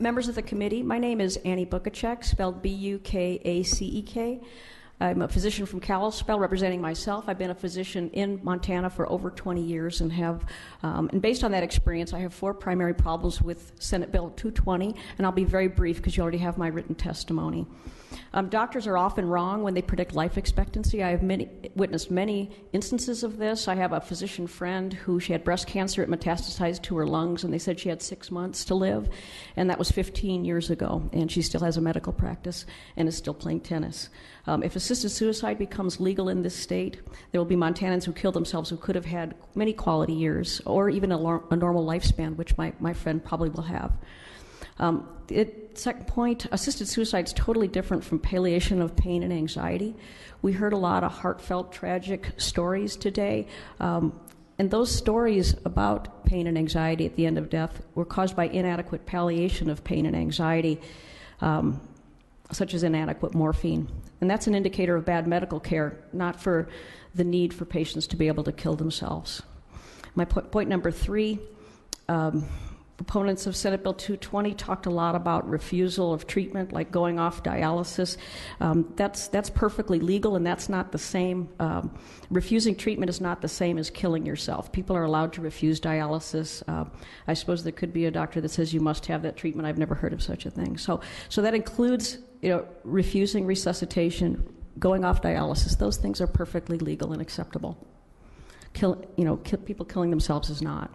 Members of the committee, my name is Annie Bukacek, spelled B-U-K-A-C-E-K. I'm a physician from Kalispell representing myself. I've been a physician in Montana for over 20 years and have, and based on that experience, I have 4 primary problems with Senate Bill 220, and I'll be very brief because you already have my written testimony. Doctors are often wrong when they predict life expectancy. I have witnessed many instances of this. I have a physician friend who she had breast cancer. It metastasized to her lungs, and they said she had 6 months to live, and that was 15 years ago, and she still has a medical practice and is still playing tennis. If assisted suicide becomes legal in this state, there will be Montanans who kill themselves who could have had many quality years or even a normal lifespan, which my friend probably will have. Second point, assisted suicide is totally different from palliation of pain and anxiety. We heard a lot of heartfelt, tragic stories today, and those stories about pain and anxiety at the end of death were caused by inadequate palliation of pain and anxiety, such as inadequate morphine. And that's an indicator of bad medical care, not for the need for patients to be able to kill themselves. My point number 3, proponents of Senate Bill 220 talked a lot about refusal of treatment, like going off dialysis. That's perfectly legal, and that's not the same. Refusing treatment is not the same as killing yourself. People are allowed to refuse dialysis. I suppose there could be a doctor that says you must have that treatment. I've never heard of such a thing. So that includes, refusing resuscitation, going off dialysis. Those things are perfectly legal and acceptable. People killing themselves is not.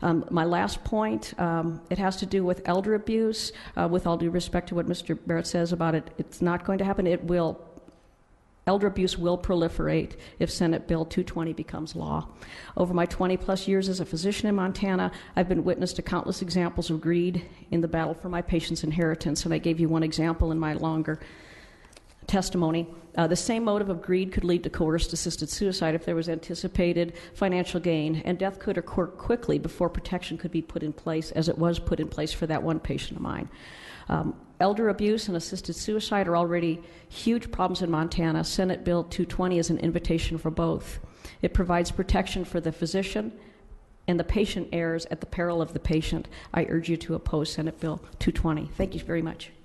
My last point, it has to do with elder abuse. With all due respect to what Mr. Barrett says about it, it's not going to happen. Elder abuse will proliferate if Senate Bill 220 becomes law. Over my 20-plus years as a physician in Montana, I've been witness to countless examples of greed in the battle for my patients' inheritance, and I gave you one example in my longer testimony. The same motive of greed could lead to coerced assisted suicide if there was anticipated financial gain, and death could occur quickly before protection could be put in place, as it was put in place for that one patient of mine. Elder abuse and assisted suicide are already huge problems in Montana. Senate Bill 220 is an invitation for both. It provides protection for the physician and the patient heirs at the peril of the patient. I urge you to oppose Senate Bill 220. Thank you very much.